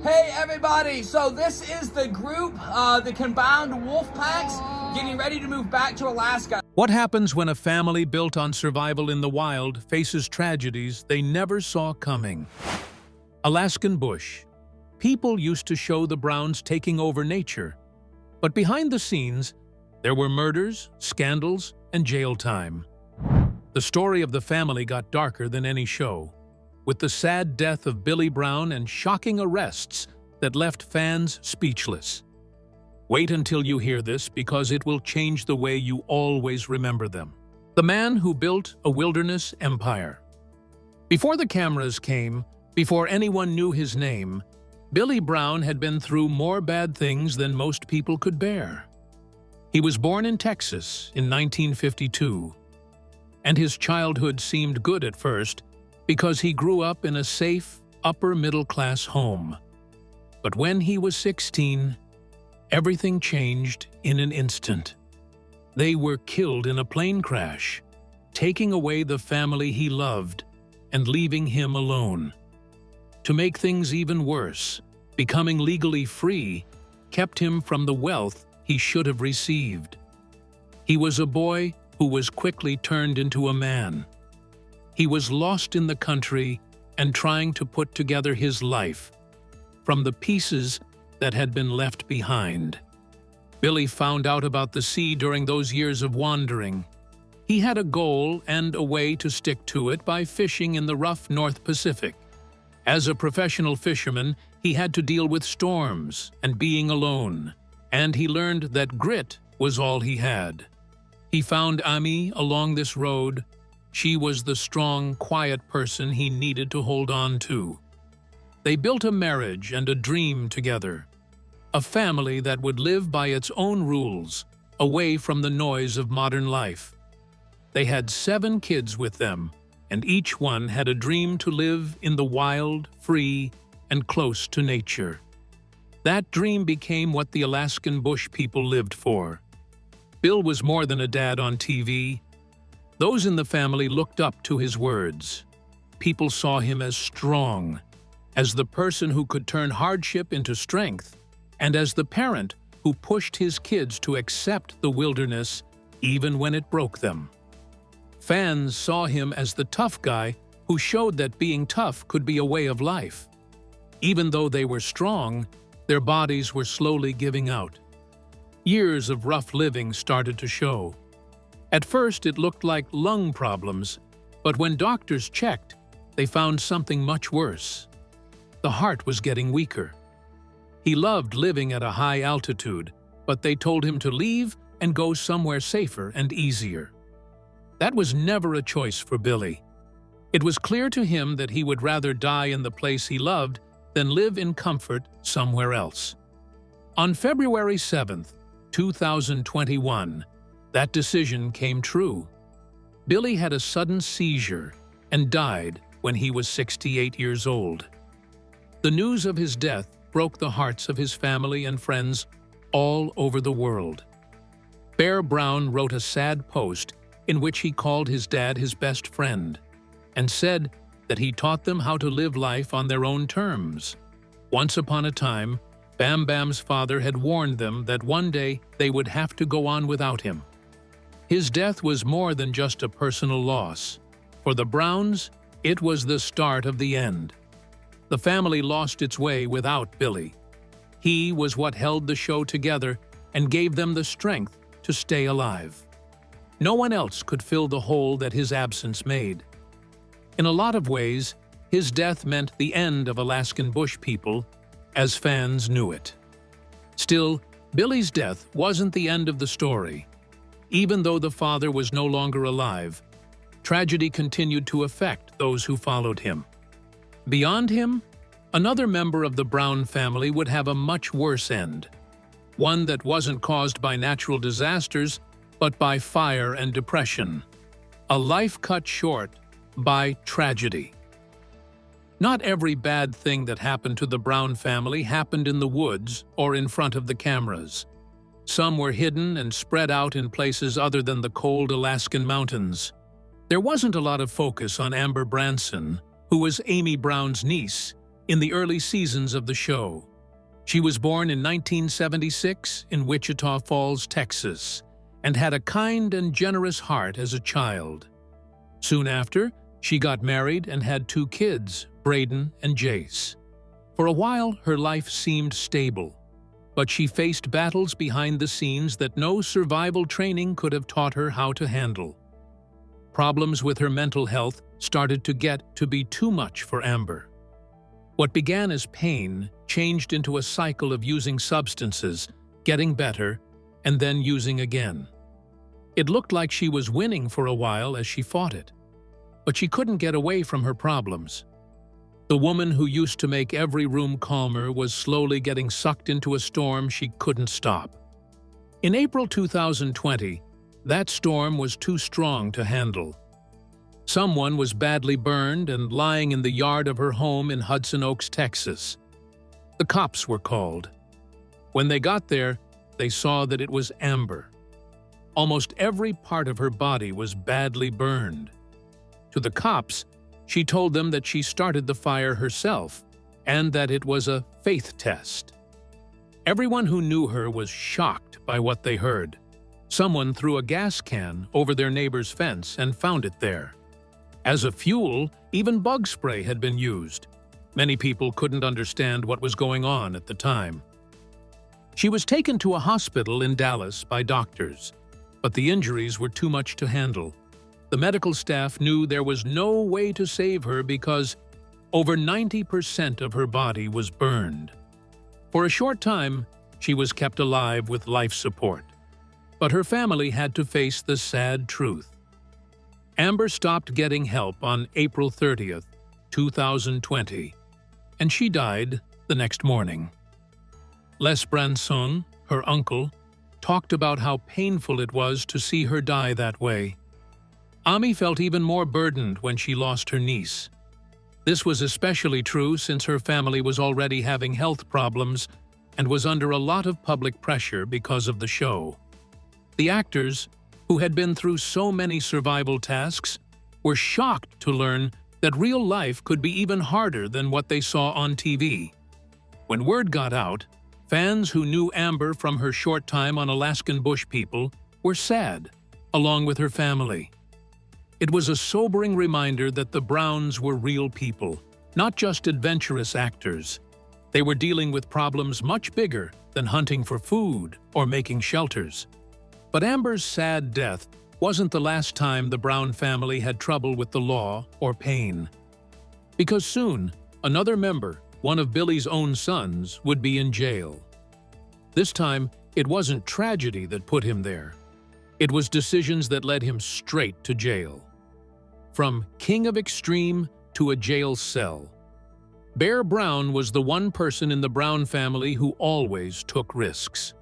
Hey everybody, so this is the group, the combined wolf packs, getting ready to move back to Alaska. What happens when a family built on survival in the wild faces tragedies they never saw coming? Alaskan Bush. People used to show the Browns taking over nature. But behind the scenes, there were murders, scandals, and jail time. The story of the family got darker than any show, with the sad death of Billy Brown and shocking arrests that left fans speechless. Wait until you hear this, because it will change the way you always remember them. The man who built a wilderness empire. Before the cameras came, before anyone knew his name, Billy Brown had been through more bad things than most people could bear. He was born in Texas in 1952, and his childhood seemed good at first because he grew up in a safe, upper-middle-class home. But when he was 16, everything changed in an instant. They were killed in a plane crash, taking away the family he loved and leaving him alone. To make things even worse, becoming legally free kept him from the wealth he should have received. He was a boy who was quickly turned into a man. He was lost in the country and trying to put together his life from the pieces that had been left behind. Billy found out about the sea during those years of wandering. He had a goal and a way to stick to it by fishing in the rough North Pacific. As a professional fisherman, he had to deal with storms and being alone, and he learned that grit was all he had. He found Amy along this road. She was the strong, quiet person he needed to hold on to. They built a marriage and a dream together, a family that would live by its own rules, away from the noise of modern life. They had 7 kids with them, and each one had a dream to live in the wild, free, and close to nature. That dream became what the Alaskan Bush People lived for. Bill was more than a dad on TV. Those in the family looked up to his words. People saw him as strong, as the person who could turn hardship into strength, and as the parent who pushed his kids to accept the wilderness even when it broke them. Fans saw him as the tough guy who showed that being tough could be a way of life. Even though they were strong, their bodies were slowly giving out. Years of rough living started to show. At first, it looked like lung problems, but when doctors checked, they found something much worse. The heart was getting weaker. He loved living at a high altitude, but they told him to leave and go somewhere safer and easier. That was never a choice for Billy. It was clear to him that he would rather die in the place he loved than live in comfort somewhere else. On February 7th, 2021, that decision came true. Billy had a sudden seizure and died when he was 68 years old. The news of his death broke the hearts of his family and friends all over the world. Bear Brown wrote a sad post in which he called his dad his best friend and said that he taught them how to live life on their own terms. Once upon a time, Bam Bam's father had warned them that one day they would have to go on without him. His death was more than just a personal loss. For the Browns, it was the start of the end. The family lost its way without Billy. He was what held the show together and gave them the strength to stay alive. No one else could fill the hole that his absence made. In a lot of ways, his death meant the end of Alaskan Bush People, as fans knew it. Still, Billy's death wasn't the end of the story. Even though the father was no longer alive, tragedy continued to affect those who followed him. Beyond him, another member of the Brown family would have a much worse end, one that wasn't caused by natural disasters, but by fire and depression. A life cut short by tragedy. Not every bad thing that happened to the Brown family happened in the woods or in front of the cameras. Some were hidden and spread out in places other than the cold Alaskan mountains. There wasn't a lot of focus on Amber Branson, who was Amy Brown's niece, in the early seasons of the show. She was born in 1976 in Wichita Falls, Texas, and had a kind and generous heart as a child. Soon after, she got married and had 2 kids, Braden and Jace. For a while, her life seemed stable, but she faced battles behind the scenes that no survival training could have taught her how to handle. Problems with her mental health started to get to be too much for Amber. What began as pain changed into a cycle of using substances, getting better, and then using again. It looked like she was winning for a while as she fought it, but she couldn't get away from her problems. The woman who used to make every room calmer was slowly getting sucked into a storm she couldn't stop. In April 2020, that storm was too strong to handle. Someone was badly burned and lying in the yard of her home in Hudson Oaks, Texas. The cops were called. When they got there, they saw that it was Amber. Almost every part of her body was badly burned. To the cops, she told them that she started the fire herself and that it was a faith test. Everyone who knew her was shocked by what they heard. Someone threw a gas can over their neighbor's fence and found it there. As a fuel, even bug spray had been used. Many people couldn't understand what was going on at the time. She was taken to a hospital in Dallas by doctors, but the injuries were too much to handle. The medical staff knew there was no way to save her because over 90% of her body was burned. For a short time, she was kept alive with life support. But her family had to face the sad truth. Amber stopped getting help on April 30th, 2020, and she died the next morning. Les Branson, her uncle, talked about how painful it was to see her die that way. Ami felt even more burdened when she lost her niece. This was especially true since her family was already having health problems and was under a lot of public pressure because of the show. The actors, who had been through so many survival tasks, were shocked to learn that real life could be even harder than what they saw on TV. When word got out, fans who knew Amber from her short time on Alaskan Bush People were sad, along with her family. It was a sobering reminder that the Browns were real people, not just adventurous actors. They were dealing with problems much bigger than hunting for food or making shelters. But Amber's sad death wasn't the last time the Brown family had trouble with the law or pain. Because soon, another member, one of Billy's own sons, would be in jail. This time, it wasn't tragedy that put him there. It was decisions that led him straight to jail. From king of extreme to a jail cell. Bear Brown was the one person in the Brown family who always took risks.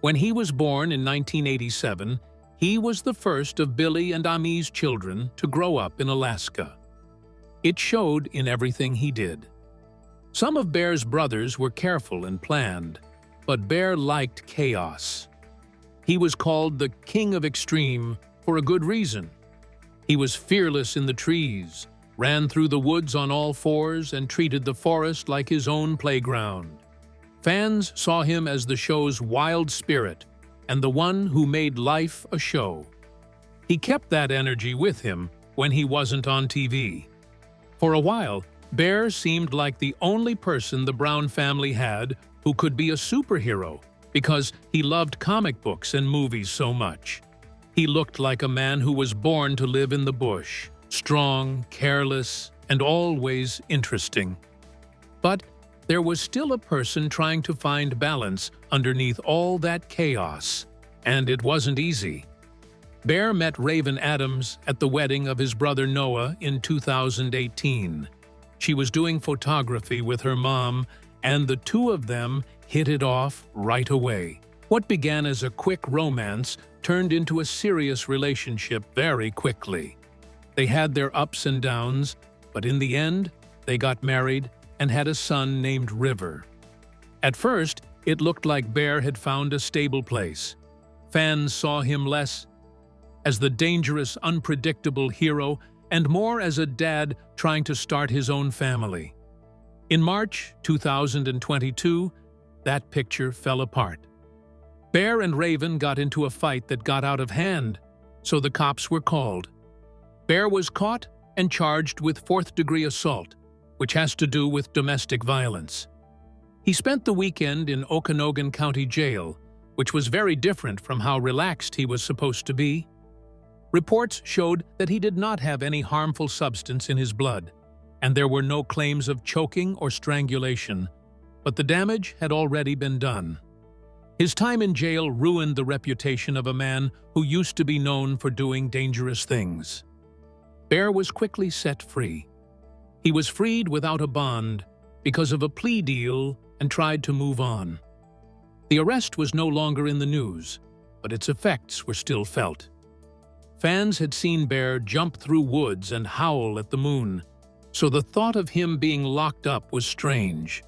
When he was born in 1987, he was the first of Billy and Ami's children to grow up in Alaska. It showed in everything he did. Some of Bear's brothers were careful and planned, but Bear liked chaos. He was called the King of Extreme for a good reason. He was fearless in the trees, ran through the woods on all fours, and treated the forest like his own playground. Fans saw him as the show's wild spirit and the one who made life a show. He kept that energy with him when he wasn't on TV. For a while, Bear seemed like the only person the Brown family had who could be a superhero because he loved comic books and movies so much. He looked like a man who was born to live in the bush, strong, careless, and always interesting. But there was still a person trying to find balance underneath all that chaos, and it wasn't easy. Bear met Raven Adams at the wedding of his brother Noah in 2018. She was doing photography with her mom, and the two of them hit it off right away. What began as a quick romance turned into a serious relationship very quickly. They had their ups and downs, but in the end, they got married and had a son named River. At first, it looked like Bear had found a stable place. Fans saw him less as the dangerous, unpredictable hero and more as a dad trying to start his own family. In March 2022, that picture fell apart. Bear and Raven got into a fight that got out of hand, so the cops were called. Bear was caught and charged with fourth-degree assault, which has to do with domestic violence. He spent the weekend in Okanogan County Jail, which was very different from how relaxed he was supposed to be. Reports showed that he did not have any harmful substance in his blood, and there were no claims of choking or strangulation, but the damage had already been done. His time in jail ruined the reputation of a man who used to be known for doing dangerous things. Bear was quickly set free. He was freed without a bond because of a plea deal and tried to move on. The arrest was no longer in the news, but its effects were still felt. Fans had seen Bear jump through woods and howl at the moon, so the thought of him being locked up was strange.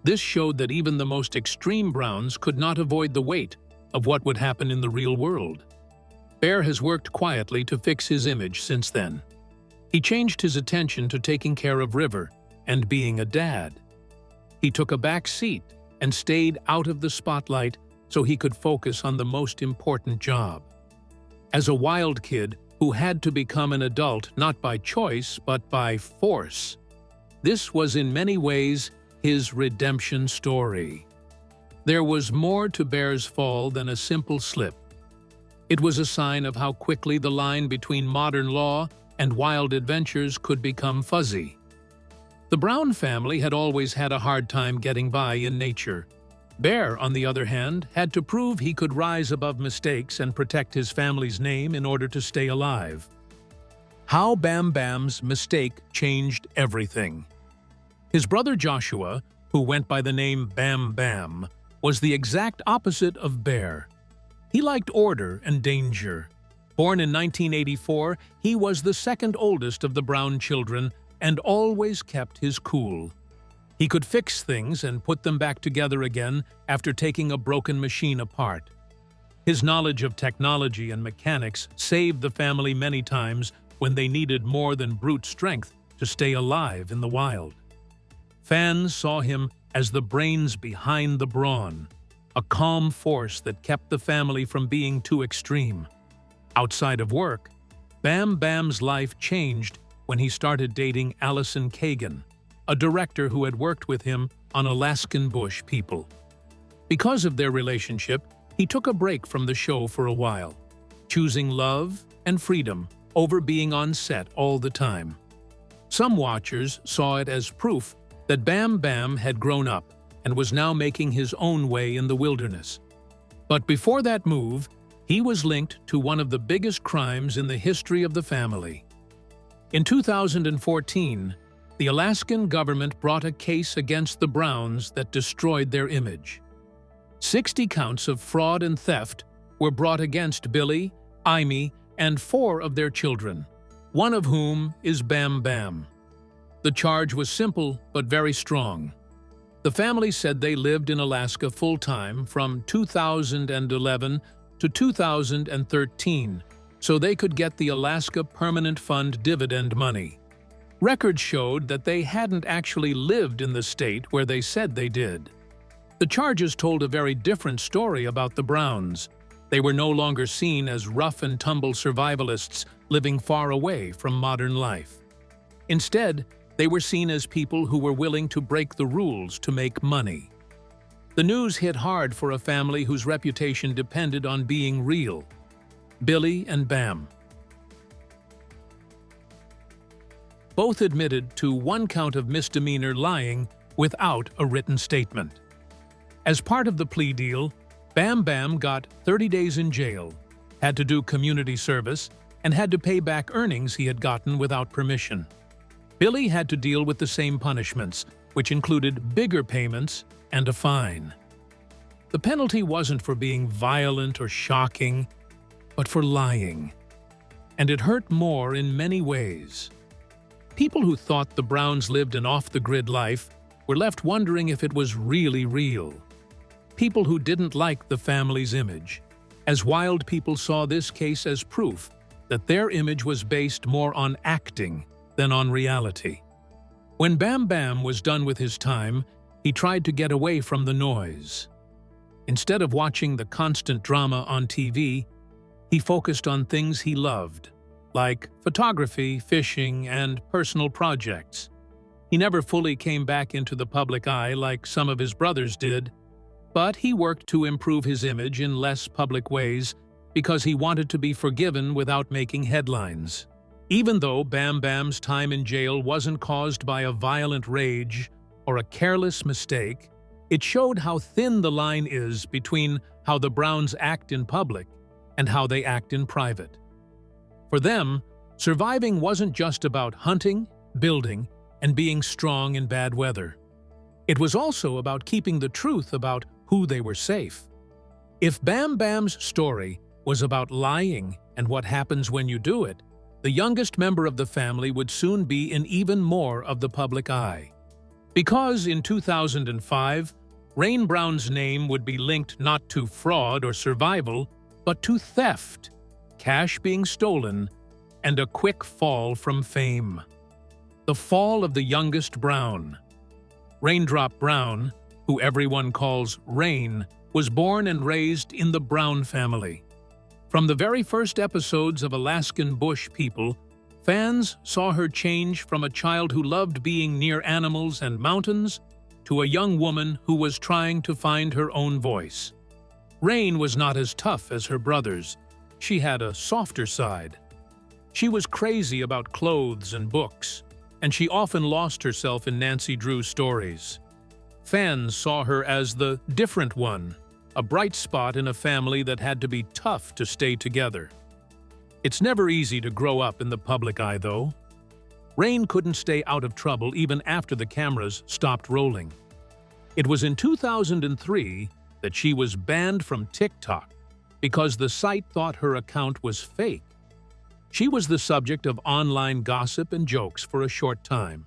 This showed that even the most extreme Browns could not avoid the weight of what would happen in the real world. Bear has worked quietly to fix his image since then. He changed his attention to taking care of River and being a dad. He took a back seat and stayed out of the spotlight so he could focus on the most important job. As a wild kid who had to become an adult not by choice but by force, this was in many ways his redemption story. There was more to Bear's fall than a simple slip. It was a sign of how quickly the line between modern law and wild adventures could become fuzzy. The Brown family had always had a hard time getting by in nature. Bear, on the other hand, had to prove he could rise above mistakes and protect his family's name in order to stay alive. How Bam Bam's mistake changed everything. His brother Joshua, who went by the name Bam Bam, was the exact opposite of Bear. He liked order and danger. Born in 1984, he was the second oldest of the Brown children and always kept his cool. He could fix things and put them back together again after taking a broken machine apart. His knowledge of technology and mechanics saved the family many times when they needed more than brute strength to stay alive in the wild. Fans saw him as the brains behind the brawn, a calm force that kept the family from being too extreme. Outside of work, Bam Bam's life changed when he started dating Alaskan Bush, a director who had worked with him on Alaskan Bush People. Because of their relationship, he took a break from the show for a while, choosing love and freedom over being on set all the time. Some watchers saw it as proof that Bam Bam had grown up and was now making his own way in the wilderness. But before that move, he was linked to one of the biggest crimes in the history of the family. In 2014, the Alaskan government brought a case against the Browns that destroyed their image. 60 counts of fraud and theft were brought against Billy, Amy, and 4 of their children, one of whom is Bam Bam. The charge was simple but very strong. The family said they lived in Alaska full-time from 2011 to 2013, so they could get the Alaska Permanent Fund dividend money. Records showed that they hadn't actually lived in the state where they said they did. The charges told a very different story about the Browns. They were no longer seen as rough-and-tumble survivalists living far away from modern life. Instead, they were seen as people who were willing to break the rules to make money. The news hit hard for a family whose reputation depended on being real. Billy and Bam both admitted to 1 count of misdemeanor lying without a written statement. As part of the plea deal, Bam Bam got 30 days in jail, had to do community service, and had to pay back earnings he had gotten without permission. Billy had to deal with the same punishments, which included bigger payments and a fine. The penalty wasn't for being violent or shocking, but for lying. And it hurt more in many ways. People who thought the Browns lived an off-the-grid life were left wondering if it was really real. People who didn't like the family's image, as wild people saw this case as proof that their image was based more on acting than on reality. When Bam Bam was done with his time, he tried to get away from the noise. Instead of watching the constant drama on TV, he focused on things he loved, like photography, fishing, and personal projects. He never fully came back into the public eye like some of his brothers did, but he worked to improve his image in less public ways because he wanted to be forgiven without making headlines. Even though Bam Bam's time in jail wasn't caused by a violent rage or a careless mistake, it showed how thin the line is between how the Browns act in public and how they act in private. For them, surviving wasn't just about hunting, building, and being strong in bad weather. It was also about keeping the truth about who they were safe. If Bam Bam's story was about lying and what happens when you do it, the youngest member of the family would soon be in even more of the public eye. Because in 2005, Rain Brown's name would be linked not to fraud or survival, but to theft, cash being stolen, and a quick fall from fame. The fall of the youngest Brown. Raindrop Brown, who everyone calls Rain, was born and raised in the Brown family. From the very first episodes of Alaskan Bush People, fans saw her change from a child who loved being near animals and mountains to a young woman who was trying to find her own voice. Rain was not as tough as her brothers. She had a softer side. She was crazy about clothes and books, and she often lost herself in Nancy Drew's stories. Fans saw her as the different one, a bright spot in a family that had to be tough to stay together. It's never easy to grow up in the public eye, though. Rain couldn't stay out of trouble even after the cameras stopped rolling. It was in 2003 that she was banned from TikTok because the site thought her account was fake. She was the subject of online gossip and jokes for a short time.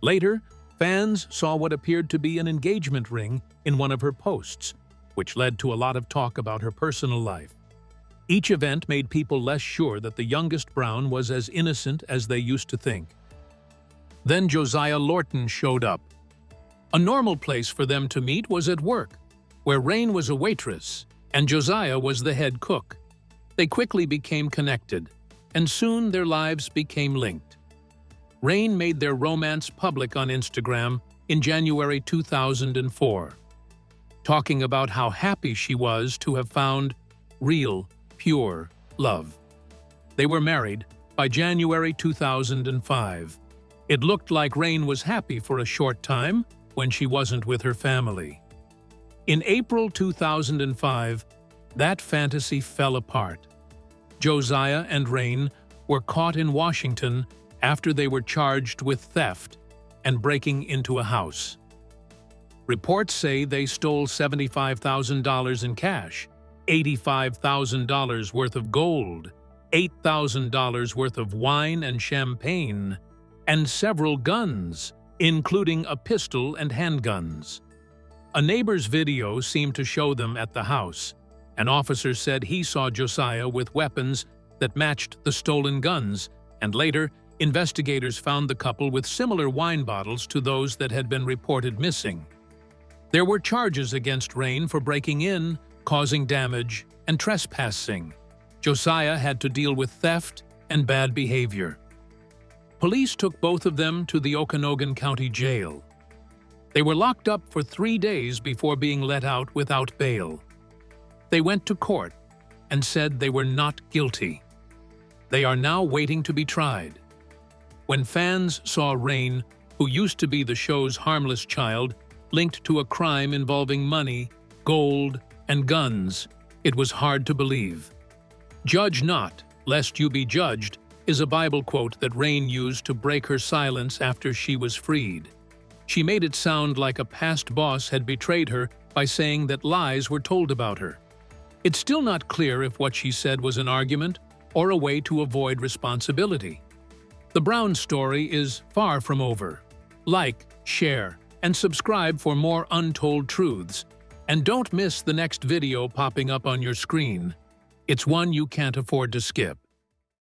Later, fans saw what appeared to be an engagement ring in one of her posts, which led to a lot of talk about her personal life. Each event made people less sure that the youngest Brown was as innocent as they used to think. Then Josiah Lorton showed up. A normal place for them to meet was at work, where Rain was a waitress and Josiah was the head cook. They quickly became connected, and soon their lives became linked. Rain made their romance public on Instagram in January 2004, talking about how happy she was to have found real, pure love. They were married by January 2005. It looked like Rain was happy for a short time when she wasn't with her family. In April 2005, that fantasy fell apart. Josiah and Rain were caught in Washington after they were charged with theft and breaking into a house. Reports say they stole $75,000 in cash, $85,000 worth of gold, $8,000 worth of wine and champagne, and several guns, including a pistol and handguns. A neighbor's video seemed to show them at the house. An officer said he saw Josiah with weapons that matched the stolen guns, and later, investigators found the couple with similar wine bottles to those that had been reported missing. There were charges against Rain for breaking in, causing damage, and trespassing. Josiah had to deal with theft and bad behavior. Police took both of them to the Okanogan County Jail. They were locked up for 3 days before being let out without bail. They went to court and said they were not guilty. They are now waiting to be tried. When fans saw Rain, who used to be the show's harmless child, linked to a crime involving money, gold, and guns, it was hard to believe. "Judge not, lest you be judged," is a Bible quote that Rain used to break her silence after she was freed. She made it sound like a past boss had betrayed her by saying that lies were told about her. It's still not clear if what she said was an argument or a way to avoid responsibility. The Brown story is far from over. Like, share, and subscribe for more untold truths. And don't miss the next video popping up on your screen. It's one you can't afford to skip.